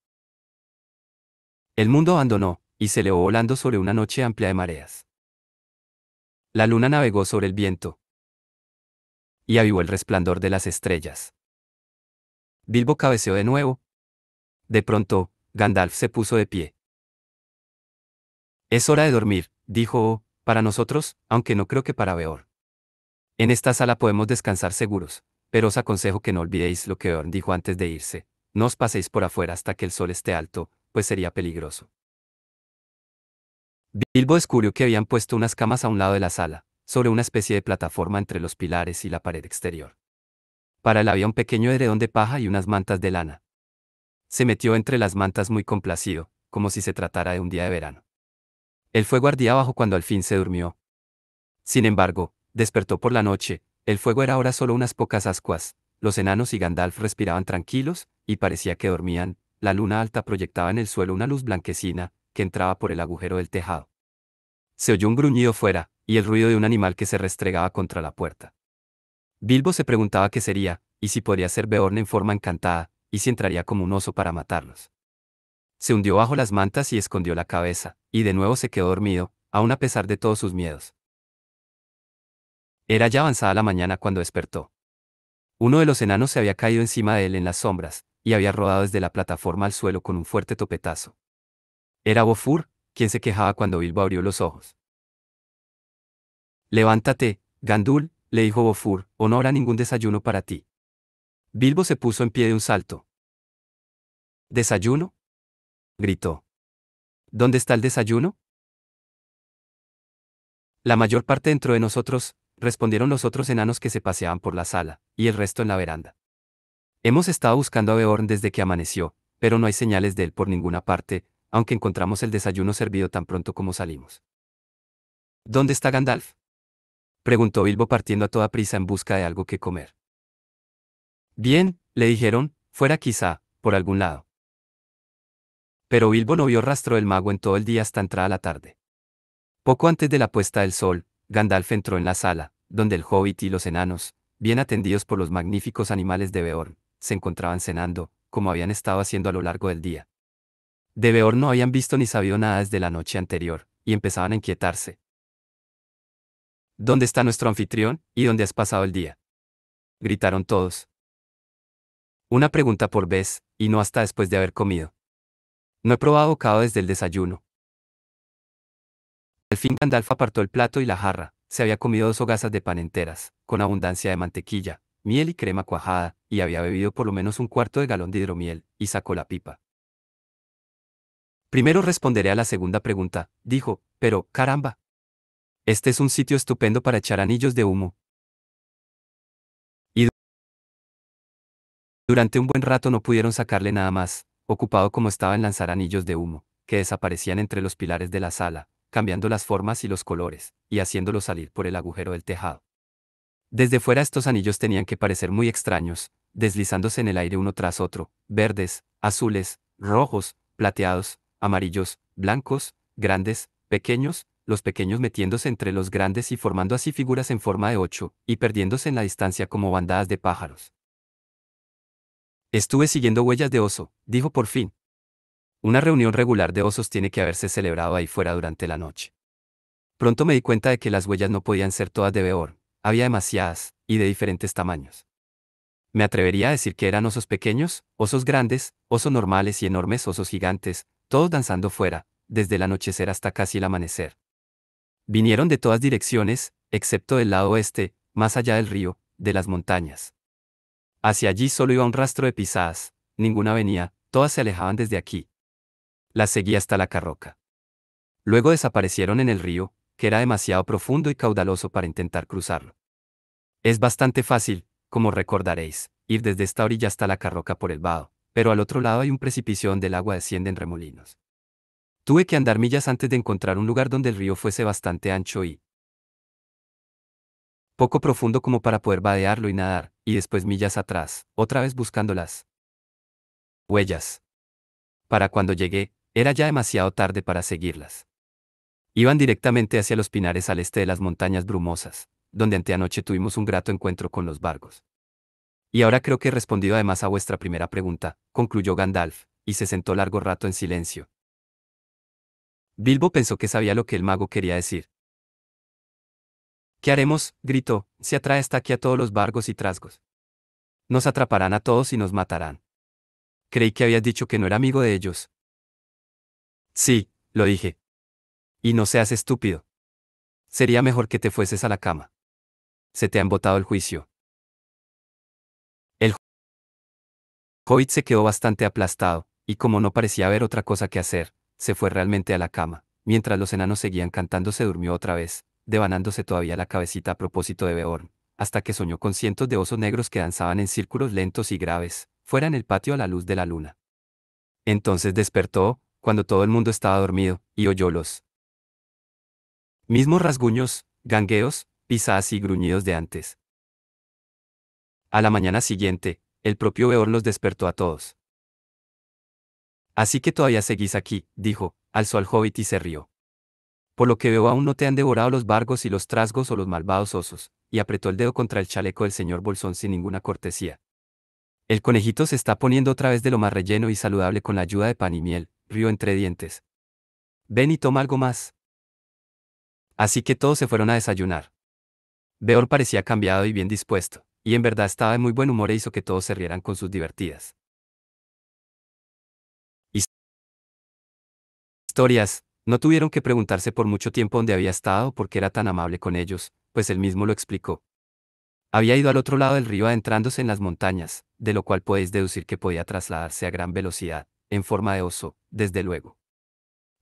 El mundo abandonó, y se elevó volando sobre una noche amplia de mareas. La luna navegó sobre el viento, y avivó el resplandor de las estrellas. Bilbo cabeceó de nuevo. De pronto, Gandalf se puso de pie. Es hora de dormir, dijo, para nosotros, aunque no creo que para Beorn. En esta sala podemos descansar seguros, pero os aconsejo que no olvidéis lo que Beorn dijo antes de irse. No os paséis por afuera hasta que el sol esté alto, pues sería peligroso. Bilbo descubrió que habían puesto unas camas a un lado de la sala, sobre una especie de plataforma entre los pilares y la pared exterior. Para él había un pequeño edredón de paja y unas mantas de lana. Se metió entre las mantas muy complacido, como si se tratara de un día de verano. El fuego ardía abajo cuando al fin se durmió. Sin embargo, despertó por la noche, el fuego era ahora solo unas pocas ascuas, los enanos y Gandalf respiraban tranquilos, y parecía que dormían, la luna alta proyectaba en el suelo una luz blanquecina, que entraba por el agujero del tejado. Se oyó un gruñido fuera, y el ruido de un animal que se restregaba contra la puerta. Bilbo se preguntaba qué sería, y si podría ser Beorn en forma encantada, y si entraría como un oso para matarlos. Se hundió bajo las mantas y escondió la cabeza, y de nuevo se quedó dormido, aun a pesar de todos sus miedos. Era ya avanzada la mañana cuando despertó. Uno de los enanos se había caído encima de él en las sombras, y había rodado desde la plataforma al suelo con un fuerte topetazo. Era Bofur, quien se quejaba cuando Bilbo abrió los ojos. Levántate, Gandul, le dijo Bofur, o no habrá ningún desayuno para ti. Bilbo se puso en pie de un salto. ¿Desayuno?, gritó. ¿Dónde está el desayuno? La mayor parte dentro de nosotros, respondieron los otros enanos que se paseaban por la sala, y el resto en la veranda. Hemos estado buscando a Beorn desde que amaneció, pero no hay señales de él por ninguna parte, aunque encontramos el desayuno servido tan pronto como salimos. ¿Dónde está Gandalf?, preguntó Bilbo partiendo a toda prisa en busca de algo que comer. Bien, le dijeron, fuera quizá, por algún lado. Pero Bilbo no vio rastro del mago en todo el día hasta entrada la tarde. Poco antes de la puesta del sol, Gandalf entró en la sala, donde el hobbit y los enanos, bien atendidos por los magníficos animales de Beorn, se encontraban cenando, como habían estado haciendo a lo largo del día. De Beorn no habían visto ni sabido nada desde la noche anterior, y empezaban a inquietarse. ¿Dónde está nuestro anfitrión, y dónde has pasado el día?, gritaron todos. Una pregunta por vez, y no hasta después de haber comido. No he probado bocado desde el desayuno. Al fin Gandalf apartó el plato y la jarra, se había comido 2 hogazas de pan enteras, con abundancia de mantequilla, miel y crema cuajada, y había bebido por lo menos un cuarto de galón de hidromiel, y sacó la pipa. Primero responderé a la segunda pregunta, dijo, pero, caramba. Este es un sitio estupendo para echar anillos de humo. Y durante un buen rato no pudieron sacarle nada más, ocupado como estaba en lanzar anillos de humo, que desaparecían entre los pilares de la sala, cambiando las formas y los colores, y haciéndolos salir por el agujero del tejado. Desde fuera estos anillos tenían que parecer muy extraños, deslizándose en el aire uno tras otro, verdes, azules, rojos, plateados, amarillos, blancos, grandes, pequeños, los pequeños metiéndose entre los grandes y formando así figuras en forma de 8, y perdiéndose en la distancia como bandadas de pájaros. Estuve siguiendo huellas de oso, dijo por fin. Una reunión regular de osos tiene que haberse celebrado ahí fuera durante la noche. Pronto me di cuenta de que las huellas no podían ser todas de Beorn, había demasiadas, y de diferentes tamaños. Me atrevería a decir que eran osos pequeños, osos grandes, osos normales y enormes osos gigantes, todos danzando fuera, desde el anochecer hasta casi el amanecer. Vinieron de todas direcciones, excepto del lado oeste, más allá del río, de las montañas. Hacia allí solo iba un rastro de pisadas, ninguna venía, todas se alejaban desde aquí. Las seguí hasta la carroca. Luego desaparecieron en el río, que era demasiado profundo y caudaloso para intentar cruzarlo. Es bastante fácil, como recordaréis, ir desde esta orilla hasta la carroca por el vado, pero al otro lado hay un precipicio donde el agua desciende en remolinos. Tuve que andar millas antes de encontrar un lugar donde el río fuese bastante ancho y poco profundo como para poder vadearlo y nadar, y después millas atrás, otra vez buscando las huellas. Para cuando llegué, era ya demasiado tarde para seguirlas. Iban directamente hacia los pinares al este de las montañas brumosas, donde anteanoche tuvimos un grato encuentro con los vargos. Y ahora creo que he respondido además a vuestra primera pregunta, concluyó Gandalf, y se sentó largo rato en silencio. Bilbo pensó que sabía lo que el mago quería decir. ¿Qué haremos?, gritó, si atrae hasta aquí a todos los vargos y trasgos. Nos atraparán a todos y nos matarán. Creí que habías dicho que no era amigo de ellos. Sí, lo dije. Y no seas estúpido. Sería mejor que te fueses a la cama. Se te ha embotado el juicio. El hobbit se quedó bastante aplastado, y como no parecía haber otra cosa que hacer, se fue realmente a la cama, mientras los enanos seguían cantando se durmió otra vez, devanándose todavía la cabecita a propósito de Beorn, hasta que soñó con cientos de osos negros que danzaban en círculos lentos y graves, fuera en el patio a la luz de la luna. Entonces despertó, cuando todo el mundo estaba dormido, y oyó los mismos rasguños, gangueos, pisadas y gruñidos de antes. A la mañana siguiente, el propio Beorn los despertó a todos. Así que todavía seguís aquí, dijo, alzó al hobbit y se rió. Por lo que veo aún no te han devorado los vargos y los trasgos o los malvados osos, y apretó el dedo contra el chaleco del señor Bolsón sin ninguna cortesía. El conejito se está poniendo otra vez de lo más relleno y saludable con la ayuda de pan y miel, rió entre dientes. Ven y toma algo más. Así que todos se fueron a desayunar. Beorn parecía cambiado y bien dispuesto, y en verdad estaba de muy buen humor e hizo que todos se rieran con sus divertidas historias. No tuvieron que preguntarse por mucho tiempo dónde había estado o por qué era tan amable con ellos, pues él mismo lo explicó. Había ido al otro lado del río adentrándose en las montañas, de lo cual podéis deducir que podía trasladarse a gran velocidad, en forma de oso, desde luego.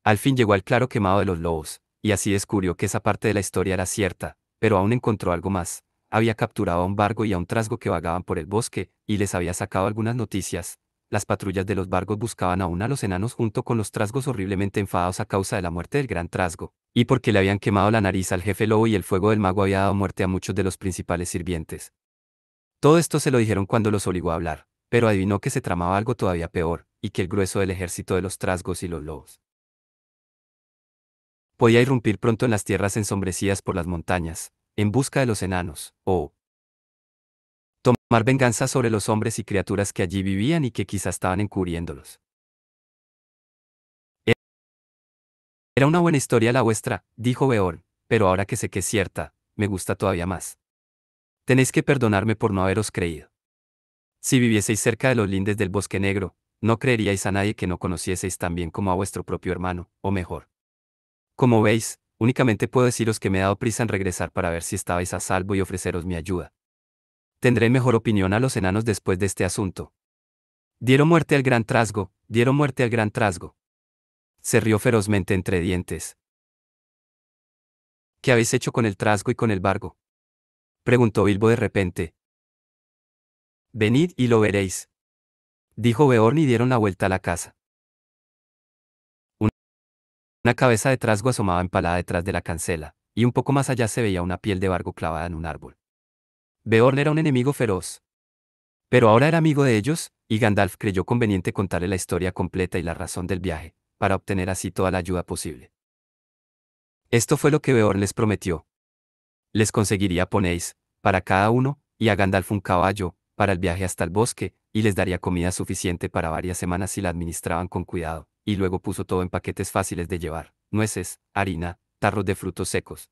Al fin llegó al claro quemado de los lobos, y así descubrió que esa parte de la historia era cierta, pero aún encontró algo más. Había capturado a un vargo y a un trasgo que vagaban por el bosque, y les había sacado algunas noticias. Las patrullas de los vargos buscaban aún a los enanos junto con los trasgos horriblemente enfadados a causa de la muerte del gran trasgo, y porque le habían quemado la nariz al jefe lobo y el fuego del mago había dado muerte a muchos de los principales sirvientes. Todo esto se lo dijeron cuando los obligó a hablar, pero adivinó que se tramaba algo todavía peor, y que el grueso del ejército de los trasgos y los lobos podía irrumpir pronto en las tierras ensombrecidas por las montañas, en busca de los enanos, o tomar venganza sobre los hombres y criaturas que allí vivían y que quizás estaban encubriéndolos. Era una buena historia la vuestra, dijo Beorn, pero ahora que sé que es cierta, me gusta todavía más. Tenéis que perdonarme por no haberos creído. Si vivieseis cerca de los lindes del Bosque Negro, no creeríais a nadie que no conocieseis tan bien como a vuestro propio hermano, o mejor. Como veis, únicamente puedo deciros que me he dado prisa en regresar para ver si estabais a salvo y ofreceros mi ayuda. Tendré mejor opinión a los enanos después de este asunto. Dieron muerte al gran trasgo, dieron muerte al gran trasgo. Se rió ferozmente entre dientes. ¿Qué habéis hecho con el trasgo y con el vargo? Preguntó Bilbo de repente. Venid y lo veréis. Dijo Beorn y dieron la vuelta a la casa. Una cabeza de trasgo asomaba empalada detrás de la cancela, y un poco más allá se veía una piel de vargo clavada en un árbol. Beorn era un enemigo feroz. Pero ahora era amigo de ellos, y Gandalf creyó conveniente contarle la historia completa y la razón del viaje, para obtener así toda la ayuda posible. Esto fue lo que Beorn les prometió. Les conseguiría ponéis, para cada uno, y a Gandalf un caballo, para el viaje hasta el bosque, y les daría comida suficiente para varias semanas si la administraban con cuidado, y luego puso todo en paquetes fáciles de llevar, nueces, harina, tarros de frutos secos,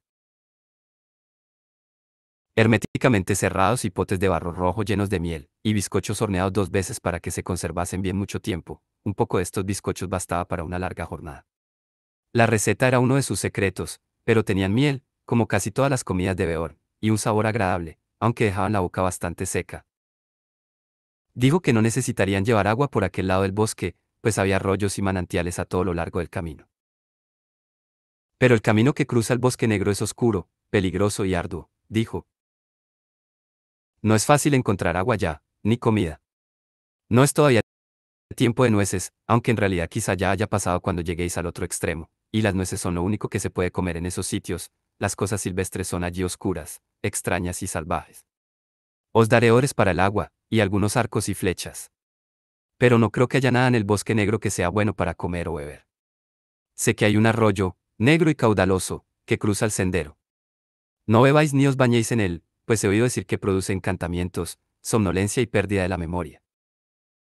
herméticamente cerrados y potes de barro rojo llenos de miel, y bizcochos horneados 2 veces para que se conservasen bien mucho tiempo. Un poco de estos bizcochos bastaba para una larga jornada. La receta era uno de sus secretos, pero tenían miel, como casi todas las comidas de Beorn, y un sabor agradable, aunque dejaban la boca bastante seca. Dijo que no necesitarían llevar agua por aquel lado del bosque, pues había arroyos y manantiales a todo lo largo del camino. Pero el camino que cruza el bosque negro es oscuro, peligroso y arduo, dijo. No es fácil encontrar agua ya, ni comida. No es todavía tiempo de nueces, aunque en realidad quizá ya haya pasado cuando lleguéis al otro extremo, y las nueces son lo único que se puede comer en esos sitios, las cosas silvestres son allí oscuras, extrañas y salvajes. Os daré ores para el agua, y algunos arcos y flechas. Pero no creo que haya nada en el bosque negro que sea bueno para comer o beber. Sé que hay un arroyo, negro y caudaloso, que cruza el sendero. No bebáis ni os bañéis en él, pues he oído decir que produce encantamientos, somnolencia y pérdida de la memoria.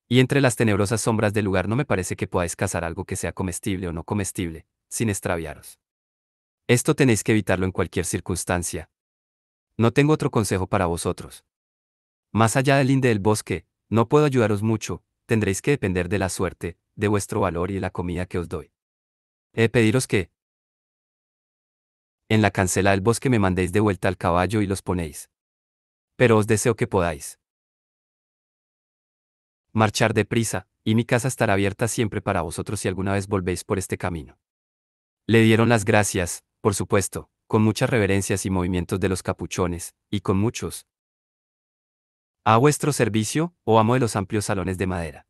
Y entre las tenebrosas sombras del lugar no me parece que podáis cazar algo que sea comestible o no comestible, sin extraviaros. Esto tenéis que evitarlo en cualquier circunstancia. No tengo otro consejo para vosotros. Más allá del linde del bosque, no puedo ayudaros mucho, tendréis que depender de la suerte, de vuestro valor y de la comida que os doy. He de pediros que, en la cancela del bosque me mandéis de vuelta al caballo y los ponéis. Pero os deseo que podáis marchar deprisa, y mi casa estará abierta siempre para vosotros si alguna vez volvéis por este camino. Le dieron las gracias, por supuesto, con muchas reverencias y movimientos de los capuchones, y con muchos. A vuestro servicio, oh amo de los amplios salones de madera.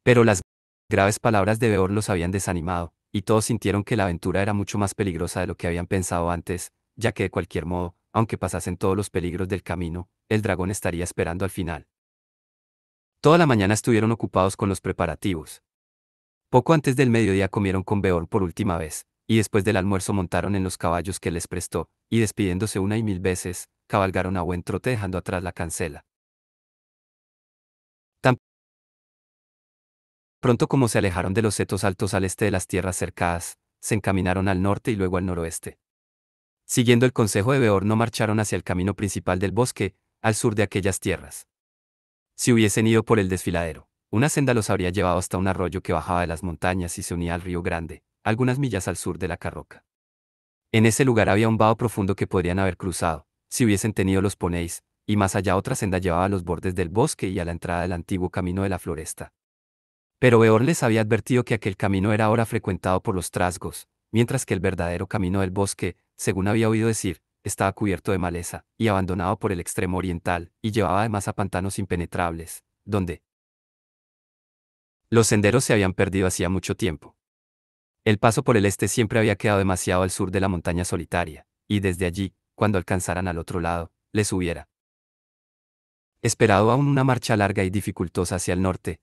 Pero las graves palabras de Beor los habían desanimado, y todos sintieron que la aventura era mucho más peligrosa de lo que habían pensado antes, ya que de cualquier modo, aunque pasasen todos los peligros del camino, el dragón estaría esperando al final. Toda la mañana estuvieron ocupados con los preparativos. Poco antes del mediodía comieron con Beorn por última vez, y después del almuerzo montaron en los caballos que les prestó, y despidiéndose una y mil veces, cabalgaron a buen trote dejando atrás la cancela. Tan pronto como se alejaron de los setos altos al este de las tierras cercadas, se encaminaron al norte y luego al noroeste. Siguiendo el consejo de Beorn no marcharon hacia el camino principal del bosque, al sur de aquellas tierras. Si hubiesen ido por el desfiladero, una senda los habría llevado hasta un arroyo que bajaba de las montañas y se unía al río Grande, algunas millas al sur de la Carroca. En ese lugar había un vado profundo que podrían haber cruzado, si hubiesen tenido los ponéis, y más allá otra senda llevaba a los bordes del bosque y a la entrada del antiguo camino de la floresta. Pero Beorn les había advertido que aquel camino era ahora frecuentado por los trasgos, mientras que el verdadero camino del bosque, según había oído decir, estaba cubierto de maleza, y abandonado por el extremo oriental, y llevaba además a pantanos impenetrables, donde los senderos se habían perdido hacía mucho tiempo. El paso por el este siempre había quedado demasiado al sur de la montaña solitaria, y desde allí, cuando alcanzaran al otro lado, les hubiera esperado aún una marcha larga y dificultosa hacia el norte.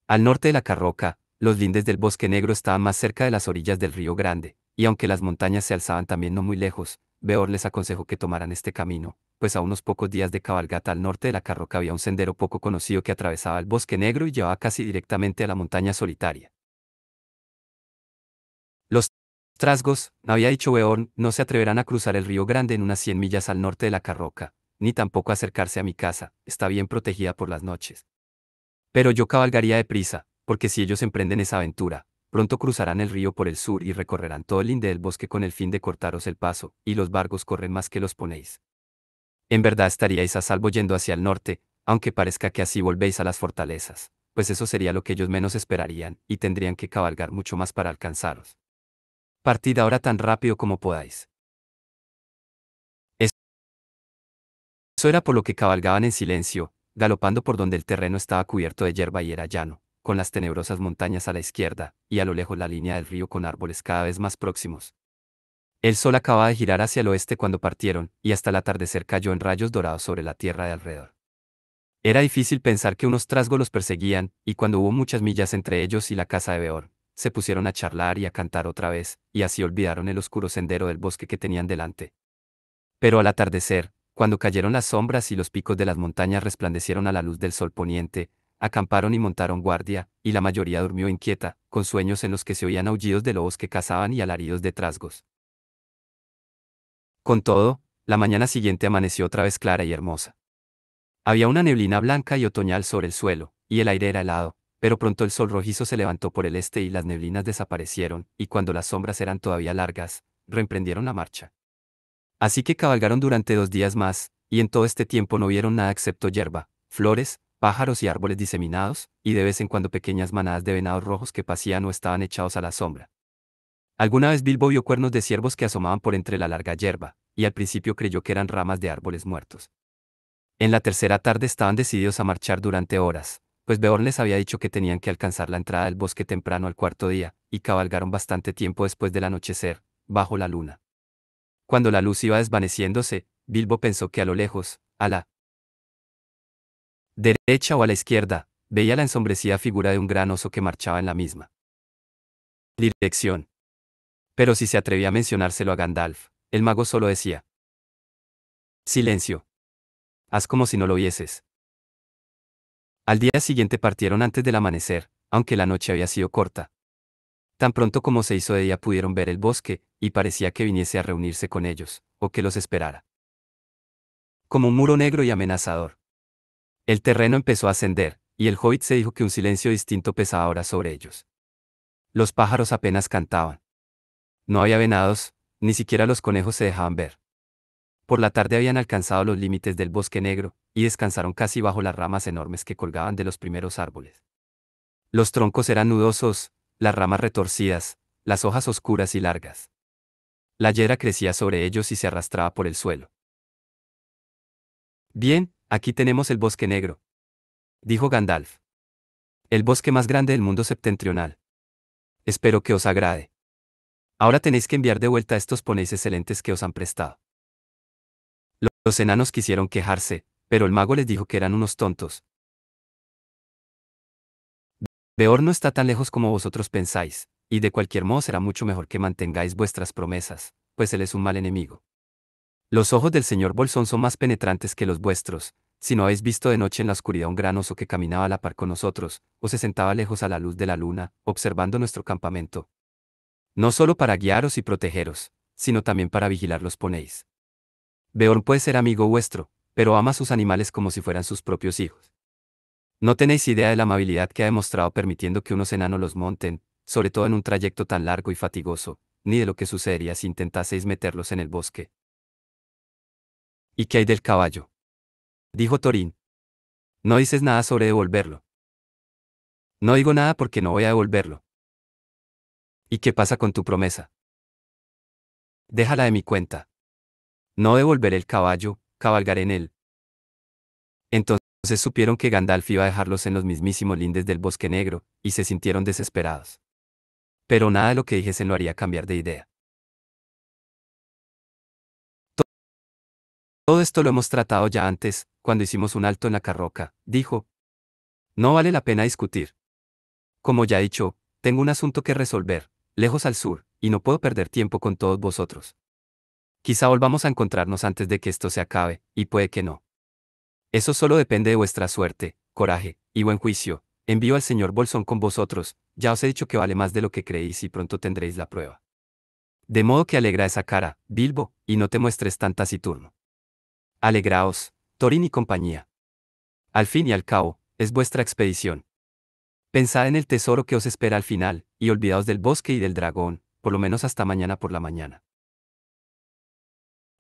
Al norte de la Carroca, los lindes del Bosque Negro estaban más cerca de las orillas del Río Grande, y aunque las montañas se alzaban también no muy lejos, Beor les aconsejó que tomaran este camino, pues a unos pocos días de cabalgata al norte de la Carroca había un sendero poco conocido que atravesaba el Bosque Negro y llevaba casi directamente a la montaña solitaria. Los trasgos, había dicho Beorn, no se atreverán a cruzar el Río Grande en unas 100 millas al norte de la Carroca, ni tampoco acercarse a mi casa, está bien protegida por las noches. Pero yo cabalgaría deprisa, porque si ellos emprenden esa aventura, pronto cruzarán el río por el sur y recorrerán todo el linde del bosque con el fin de cortaros el paso, y los barcos corren más que los ponéis. En verdad estaríais a salvo yendo hacia el norte, aunque parezca que así volvéis a las fortalezas, pues eso sería lo que ellos menos esperarían, y tendrían que cabalgar mucho más para alcanzaros. Partid ahora tan rápido como podáis. Eso era por lo que cabalgaban en silencio, galopando por donde el terreno estaba cubierto de hierba y era llano, con las tenebrosas montañas a la izquierda, y a lo lejos la línea del río con árboles cada vez más próximos. El sol acababa de girar hacia el oeste cuando partieron, y hasta el atardecer cayó en rayos dorados sobre la tierra de alrededor. Era difícil pensar que unos trasgos los perseguían, y cuando hubo muchas millas entre ellos y la casa de Beor, se pusieron a charlar y a cantar otra vez, y así olvidaron el oscuro sendero del bosque que tenían delante. Pero al atardecer, cuando cayeron las sombras y los picos de las montañas resplandecieron a la luz del sol poniente, acamparon y montaron guardia, y la mayoría durmió inquieta, con sueños en los que se oían aullidos de lobos que cazaban y alaridos de trasgos. Con todo, la mañana siguiente amaneció otra vez clara y hermosa. Había una neblina blanca y otoñal sobre el suelo, y el aire era helado, pero pronto el sol rojizo se levantó por el este y las neblinas desaparecieron, y cuando las sombras eran todavía largas, reemprendieron la marcha. Así que cabalgaron durante 2 días más, y en todo este tiempo no vieron nada excepto hierba, flores, pájaros y árboles diseminados, y de vez en cuando pequeñas manadas de venados rojos que pasían o estaban echados a la sombra. Alguna vez Bilbo vio cuernos de ciervos que asomaban por entre la larga hierba, y al principio creyó que eran ramas de árboles muertos. En la tercera tarde estaban decididos a marchar durante horas, pues Beorn les había dicho que tenían que alcanzar la entrada del bosque temprano al cuarto día, y cabalgaron bastante tiempo después del anochecer, bajo la luna. Cuando la luz iba desvaneciéndose, Bilbo pensó que a lo lejos, a la derecha o a la izquierda, veía la ensombrecida figura de un gran oso que marchaba en la misma dirección. Pero si se atrevía a mencionárselo a Gandalf, el mago solo decía: silencio. Haz como si no lo vieses. Al día siguiente partieron antes del amanecer, aunque la noche había sido corta. Tan pronto como se hizo de día pudieron ver el bosque, y parecía que viniese a reunirse con ellos, o que los esperara. Como un muro negro y amenazador. El terreno empezó a ascender, y el hobbit se dijo que un silencio distinto pesaba ahora sobre ellos. Los pájaros apenas cantaban. No había venados, ni siquiera los conejos se dejaban ver. Por la tarde habían alcanzado los límites del bosque negro, y descansaron casi bajo las ramas enormes que colgaban de los primeros árboles. Los troncos eran nudosos, las ramas retorcidas, las hojas oscuras y largas. La hiedra crecía sobre ellos y se arrastraba por el suelo. Bien, aquí tenemos el bosque negro, dijo Gandalf. El bosque más grande del mundo septentrional. Espero que os agrade. Ahora tenéis que enviar de vuelta a estos poneys excelentes que os han prestado. Los enanos quisieron quejarse, pero el mago les dijo que eran unos tontos. Beor no está tan lejos como vosotros pensáis, y de cualquier modo será mucho mejor que mantengáis vuestras promesas, pues él es un mal enemigo. Los ojos del señor Bolsón son más penetrantes que los vuestros. Si no habéis visto de noche en la oscuridad un gran oso que caminaba a la par con nosotros, o se sentaba lejos a la luz de la luna, observando nuestro campamento. No solo para guiaros y protegeros, sino también para vigilar los ponéis. Beorn puede ser amigo vuestro, pero ama a sus animales como si fueran sus propios hijos. No tenéis idea de la amabilidad que ha demostrado permitiendo que unos enanos los monten, sobre todo en un trayecto tan largo y fatigoso, ni de lo que sucedería si intentaseis meterlos en el bosque. ¿Y qué hay del caballo? Dijo Thorin. No dices nada sobre devolverlo. No digo nada porque no voy a devolverlo. ¿Y qué pasa con tu promesa? Déjala de mi cuenta. No devolveré el caballo, cabalgaré en él. Entonces supieron que Gandalf iba a dejarlos en los mismísimos lindes del Bosque Negro, y se sintieron desesperados. Pero nada de lo que dijesen lo haría cambiar de idea. Todo esto lo hemos tratado ya antes, cuando hicimos un alto en la carroca, dijo. No vale la pena discutir. Como ya he dicho, tengo un asunto que resolver, lejos al sur, y no puedo perder tiempo con todos vosotros. Quizá volvamos a encontrarnos antes de que esto se acabe, y puede que no. Eso solo depende de vuestra suerte, coraje, y buen juicio. Envío al señor Bolsón con vosotros, ya os he dicho que vale más de lo que creéis y pronto tendréis la prueba. De modo que alegra esa cara, Bilbo, y no te muestres tan taciturno. Alegraos, Thorin y compañía. Al fin y al cabo, es vuestra expedición. Pensad en el tesoro que os espera al final, y olvidaos del bosque y del dragón, por lo menos hasta mañana por la mañana.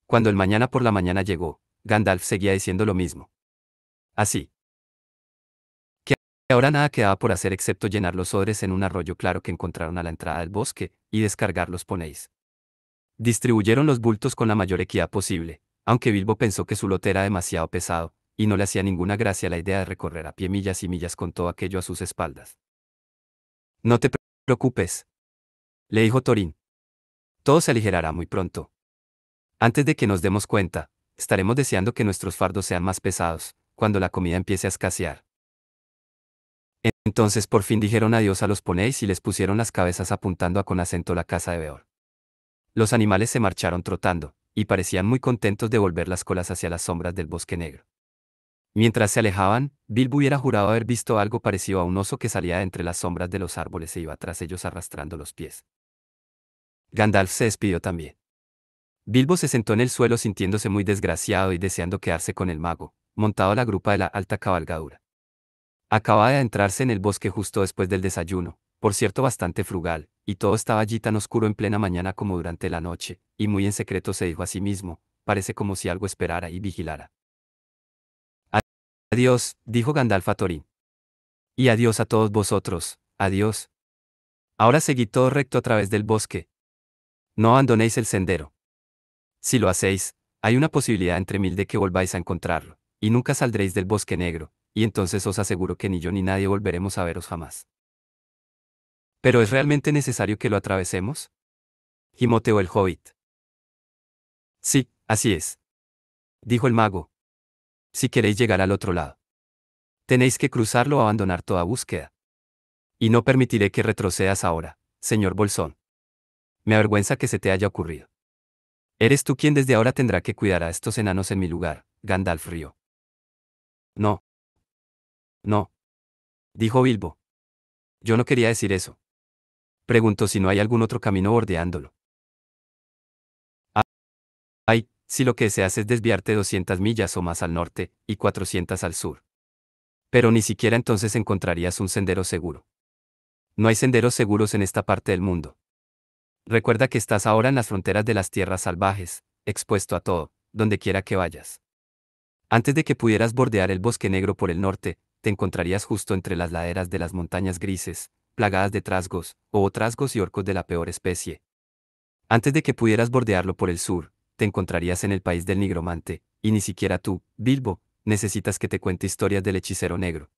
Cuando el mañana por la mañana llegó, Gandalf seguía diciendo lo mismo. Así que ahora nada quedaba por hacer excepto llenar los odres en un arroyo claro que encontraron a la entrada del bosque, y descargar los poneys. Distribuyeron los bultos con la mayor equidad posible, aunque Bilbo pensó que su lote era demasiado pesado, y no le hacía ninguna gracia la idea de recorrer a pie millas y millas con todo aquello a sus espaldas. No te preocupes, le dijo Thorin. Todo se aligerará muy pronto. Antes de que nos demos cuenta, estaremos deseando que nuestros fardos sean más pesados, cuando la comida empiece a escasear. Entonces por fin dijeron adiós a los poneys y les pusieron las cabezas apuntando a con acento la casa de Beor. Los animales se marcharon trotando, y parecían muy contentos de volver las colas hacia las sombras del bosque negro. Mientras se alejaban, Bilbo hubiera jurado haber visto algo parecido a un oso que salía de entre las sombras de los árboles e iba tras ellos arrastrando los pies. Gandalf se despidió también. Bilbo se sentó en el suelo sintiéndose muy desgraciado y deseando quedarse con el mago, montado a la grupa de la alta cabalgadura. Acababa de adentrarse en el bosque justo después del desayuno, por cierto bastante frugal, y todo estaba allí tan oscuro en plena mañana como durante la noche, y muy en secreto se dijo a sí mismo, parece como si algo esperara y vigilara. Adiós, dijo Gandalf a Thorin. Y adiós a todos vosotros, adiós. Ahora seguid todo recto a través del bosque. No abandonéis el sendero. Si lo hacéis, hay una posibilidad entre mil de que volváis a encontrarlo, y nunca saldréis del bosque negro, y entonces os aseguro que ni yo ni nadie volveremos a veros jamás. ¿Pero es realmente necesario que lo atravesemos? Gimoteó el hobbit. Sí, así es. Dijo el mago. Si queréis llegar al otro lado. Tenéis que cruzarlo o abandonar toda búsqueda. Y no permitiré que retrocedas ahora, señor Bolsón. Me avergüenza que se te haya ocurrido. Eres tú quien desde ahora tendrá que cuidar a estos enanos en mi lugar, Gandalf rió. No. No. Dijo Bilbo. Yo no quería decir eso. Preguntó si no hay algún otro camino bordeándolo. Ay, si lo que deseas es desviarte 200 millas o más al norte, y 400 al sur. Pero ni siquiera entonces encontrarías un sendero seguro. No hay senderos seguros en esta parte del mundo. Recuerda que estás ahora en las fronteras de las tierras salvajes, expuesto a todo, donde quiera que vayas. Antes de que pudieras bordear el bosque negro por el norte, te encontrarías justo entre las laderas de las montañas grises, plagadas de trasgos, o trasgos y orcos de la peor especie. Antes de que pudieras bordearlo por el sur, te encontrarías en el país del nigromante, y ni siquiera tú, Bilbo, necesitas que te cuente historias del hechicero negro.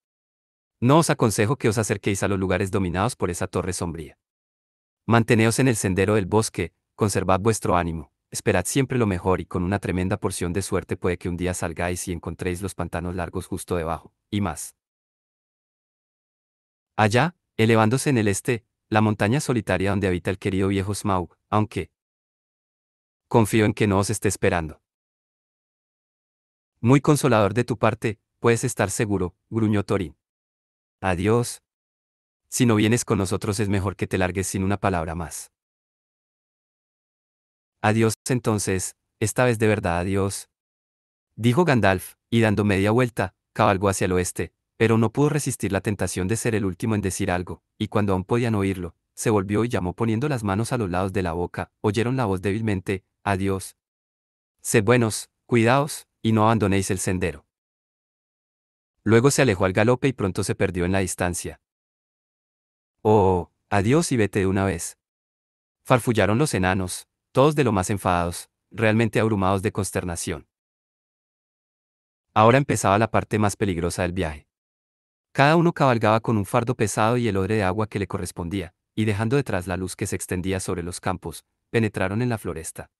No os aconsejo que os acerquéis a los lugares dominados por esa torre sombría. Manteneos en el sendero del bosque, conservad vuestro ánimo, esperad siempre lo mejor y con una tremenda porción de suerte puede que un día salgáis y encontréis los pantanos largos justo debajo, y más. Allá, elevándose en el este, la montaña solitaria donde habita el querido viejo Smaug, aunque confío en que no os esté esperando. Muy consolador de tu parte, puedes estar seguro, gruñó Thorin. Adiós. Si no vienes con nosotros es mejor que te largues sin una palabra más. Adiós entonces, esta vez de verdad adiós. Dijo Gandalf, y dando media vuelta, cabalgó hacia el oeste, pero no pudo resistir la tentación de ser el último en decir algo, y cuando aún podían oírlo, se volvió y llamó poniendo las manos a los lados de la boca, oyeron la voz débilmente, adiós. Sed buenos, cuidaos, y no abandonéis el sendero. Luego se alejó al galope y pronto se perdió en la distancia. Oh, adiós y vete de una vez. Farfullaron los enanos, todos de lo más enfadados, realmente abrumados de consternación. Ahora empezaba la parte más peligrosa del viaje. Cada uno cabalgaba con un fardo pesado y el odre de agua que le correspondía, y dejando detrás la luz que se extendía sobre los campos, penetraron en la floresta.